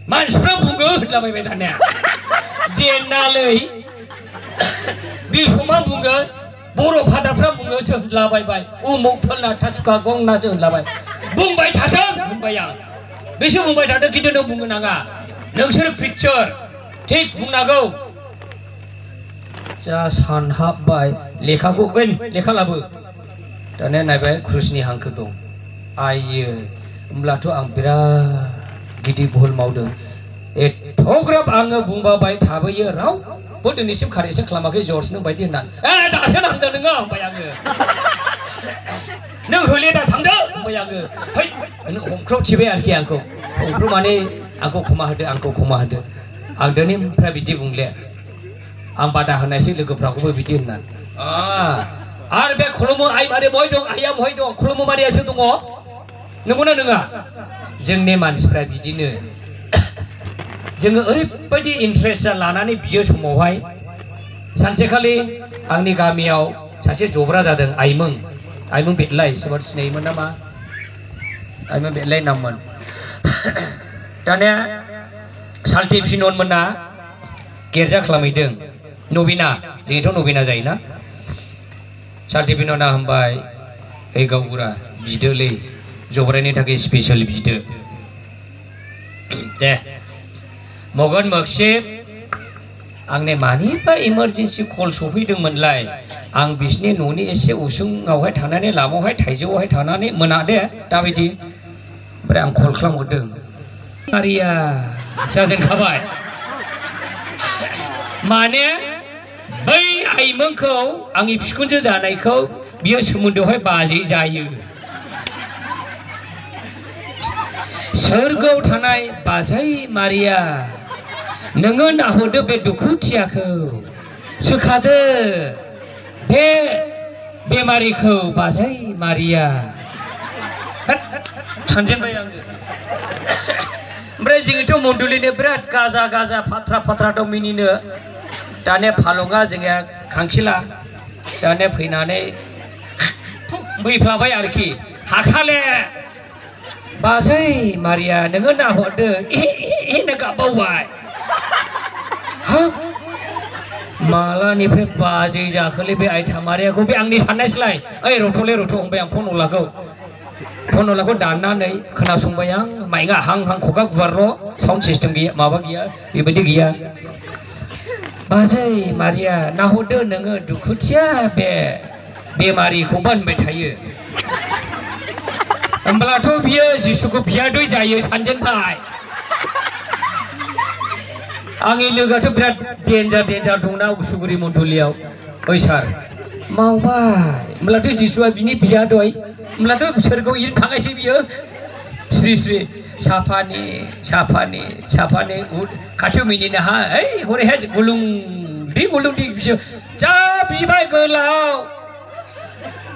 मानसिफ्रा बुङो होनलाबायबाय दानिया जेनालै बे समा बुङो बर' फादारफ्रा बुङोसो होनलाबायबाय उमुक फोरना थासुखा गंनासो होनलाबाय बुंबाय थाथों होनबाय आं बिसोर बुंबाय थाथों खिन्थु नों बुंनो नाङा नोंसोर पिक्चार थिग बुंनांगौ जा सानहाबबाय लेखाखौ लेखा लाबो दानिया नायबाय क्रुसनि हांखो दं आइयो होमब्लाथ' आं बिराद गिदिर भुल मावदों एथ'ग्राब आङो बुंबाय थाबोयो रावबो दिनैसिम कारेक्सन खालामाखै जर्ज नों बायदि होननानै दासो नांदों नोङो होनबाय आङो नों होले दा थांदो होनबाय आङो फै नों हमख्राव थिबाय आरोखि आंखौ हमख्राव माने आंखौ खमा होदो आं दिनैनिफ्राय बिदि बुंले आं बादा होनायसै लोगोफ्राखौबो बिदि होननानै आरो बे खुलुमो आइ मारे बहाय दं आइया बहाय दं खुलुमो मारियासो दङ नंगौना नङा जोंनि मानसिफ्रा बिदिनो जोङो ओरैबायदि इन्ट्रेस्ट लानानै बियो समावहाय सानसेखालि आंनि गामियाव सासे जब्रा जादों आइमों बेदलाय सोरबा सिनायोमोन नामा आइमों बेदलाय नाममोन दानिया साल्थि फिननमोना गिर्जा खालामहैदों नबिना जोंथ' नबिना जायोना साल्थि फिनना होनबाय ओइ गावबुरा बिदोलै जब्रानि थाखाय स्पेशल बिदो दे मगन मोगसिब आंने मानिबा इमारजेन्सि कल सफैदोंमोनलाय आं बिसिनि न'नि एसे उसुङावहाय थानानै लामायावहाय थाइजौआवहाय थानानै मोनादे दाबायदि ओमफ्राय आं कल खालामहरदों मारिया जाजेनखाबाय माने बै आइमोनखौ आंनि बिखुनजो जानायखौ बियो सोमोन्दोआवहाय बाजै जायो सोरगोआव थानाय बाजै मारिया नोङो नाहरदो बे दुखुथियाखौ सोखादो बे बेमारिखौ बाजै मारिया सानजेनबाय आङो ओमफ्राय जोङोथ' मन्दलिनो बिराद गाजा फाथ्रा दं मिनिनो दानिया फालङा जोंनिया खांखिला दानिया फैनानै बैफ्लाबाय आरोखि हाखाले बाजै मारिया नोङो नाहरदो एनो गाबबावबाय मालानिफ्राय बाजै जाखोलै बे आइथा मारियाखौ बे आंनि साननायसोलाय ओइ रथ'ले हमबाय आं फन अलाखौ दाननानै खोनासंबाय आं माइङा हां खगा गुवारल' साउन्ड सिस्टेम गैया माबा गैया बेबायदि गैया बाजै मारिया नाहरदो नोङो दुखुथिया बे बेमारिखौबो होनबाय थायो होमब्लाथ' बियो जिसुखौ बियादै जायो सानजेनबाय आंनि लोगोआथ' बिराद डेन्जार दंना उसुगुरि मन्दलियाव ओइ सार मावबाय होमब्लाथ' जिसुआ बिनि बियादै होमब्लाथ' सोरगोआव इनो थांगायसै बियो स्रि साफानि खाथियाव मिनिनो हा ओइ हरैहाय गुलुंदि बिसो जा बिबाय गोलाव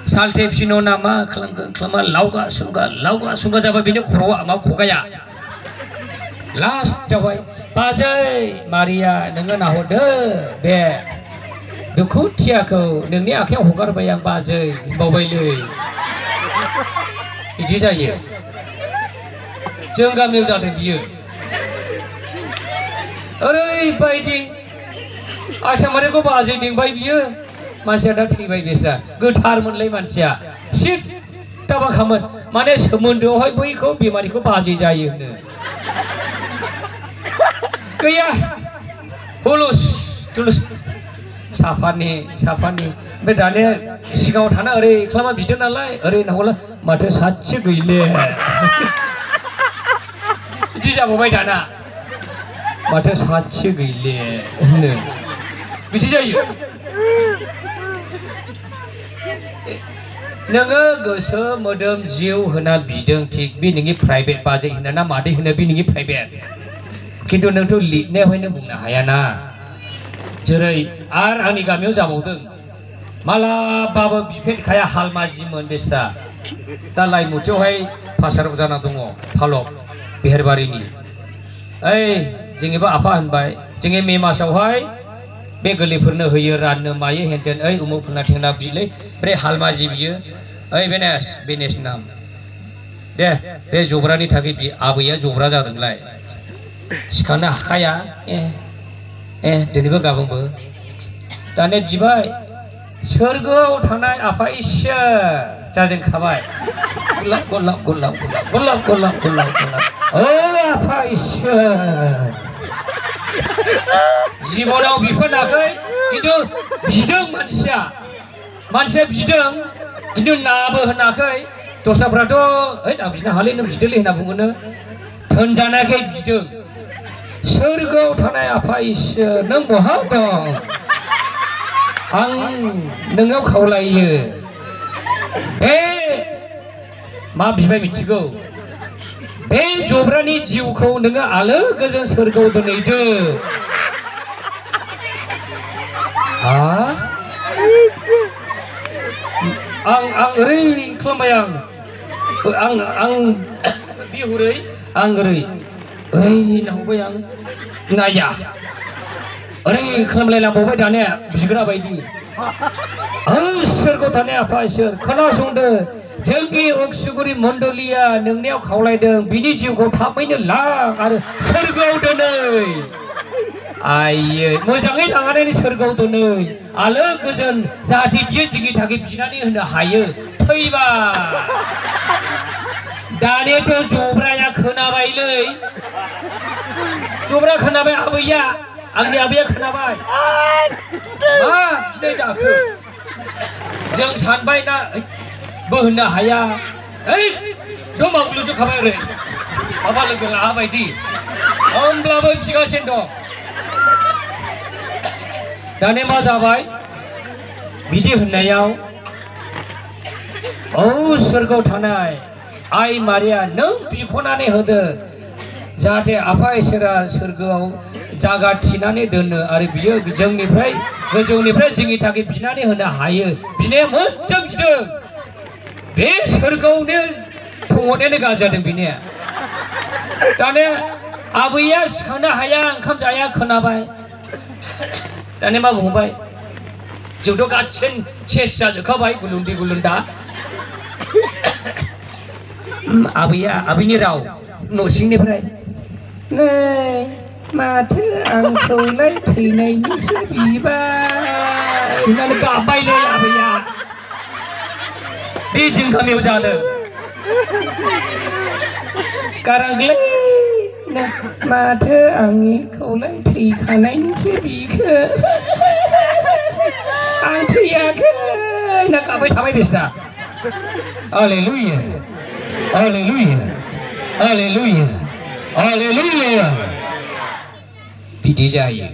साल्थे फिनो नामा खालामा लावगा सुंगा जाबाय बेनि खर'आ मा खगाया लास्ट जाबाय बाजै मारिया नोङो नाहरदो बे दुखुथियाखौ नोंनि आखायाव हगारबाय आं बाजै बावबायलै बिदि जायो जों गामियाव जादों बियो ओरैबायदि आइथा मारियाखौ बाजै लिंबाय बियो मानसिया दा थैबाय बेस्रा गोथारमोनलै मानसिया सिद्दाबाखामोन माने सोमोन्दोआवहाय बैखौ बेमारिखौ बाजै जायो होनो गैया हुलुस थुलुस साफानि ओमफ्राय दानिया सिगाङाव थाना ओरै खालामा बिदों नालाय ओरै नांगौला माथो सासे गैले बिदि जाबावबाय दाना माथो सासे गैले होनो बिदि जायो नोङो गोसो मोदोम जिउ होना बिदों थिग बे नोंनि प्राइभेट बाजै होनो ना मादै होनो बे नोंनि प्राइभेट खिन्थु नोंथ' लिरनायावहायनो बुंनो हायाना जेरै आरो आंनि गामियाव जाबावदों मालाबाबो बिफेरखाया हालमाजिमोन बेस्रा दा लाइमुथियावहाय पासाराव जाना दङ फालक बेहेरबारिनि ओइ जोंनिबो आफा होनबाय जोंनि मे मासावहाय बे गोरलैफोरनो होयो राननो मायो हेनटेन ओइ उमुकफोरना थेंना बिलै बे हालमाजि बियो ओइ बेनेस नाम दे बे जब्रानि थाखाय आबैया जब्रा जादोंलाय सिखांनो हाखाया दिनैबो गाबोनबो दाने बिबाय सोरगोआव थानाय आफा इसोर जाजेनखाबाय गलाब गलाब गलाब गलाब गलाब गलाब गलाब ओ आफा इसोर जिबनाव बिफोराखै किन्तु बिदों मानसिया बिदों किन्तु नाबो होनाखै दस्राफ्राथ' ओइ आं बिनो हालै नों बिदोलै होनना बुङोनो होनजानायखाय बिदों सोरगोआव थानाय आफा इसोर नों बहा दं आं नोंनाव खावलायो बे मा बिबाय मिथिगौ बे जब्रानि जिउखौ नोङो आलो गोजोन सोरगोआव दोनहैदो आं ओरै खालामबाय आं बिहुरै आं ओरै नाहरबाय आं नाया ओरै खालामलायलांबावबाय दानिया बिग्रा बायदि सोरगोआव थानाय आफा इसोर खोनासंदो जोंनि अक्सुगुरि मण्डलिया नोंनियाव खावलायदों बिनि जिउखौ थाबैनो लां आरो सोरगोआव दोनै आयै मोजाङै लांनानै सोरगोआव दोनै आलो गोजोन जाहाथे बियो जोंनि थाखाय बिनानै होनो हायो थैबा दानियाथ' जब्राया खोनाबायलै जब्रा खोनाबाय आबैया आंनि आबैया खोनाबाय मा बिनाय जाखो जों सानबाय ना बोहोनो हाया दमाव लुजोबखाबाय ओरै माबा लोगो लाबायदि होमब्लाबो बिगासिनो दं दाने मा जाबाय बिदि होननायाव सोरगोआव थानाय आइ मारिया नों बिख'नानै होदो जाहाथे आफा इसोरा सोरगोआव जागा थिनानै दोनो आरो बियो जोंनिफ्राय गोजौनिफ्राय जोंनि थाखाय बिनानै होनो हायो बिनाया मोजां बिदों बे सोरगोआवनो थंहरनायानो गाज्रि जादों बिनिया दाने आबैया सिखांनो हाया ओंखाम जाया खोनाबाय दाने मा बुंबाय जोंथ' गासिन सेस जाजोबखाबाय गुलुन्दै गुलुन्दा आबैनि राव न' सिंनिफ्राय नै माथो आंखौलाय थैनायनिसो बिबाय होननानै गाबबायलै आबैया बे जों गामियाव जादों गारांलै माथो आंनिखौलाय थैखानायनिसो बिखो आं थैयाखै ना गाबबाय थाबाय बिसना हालेलुया हालेलुया हालेलुया हालेलुया बिदि जायो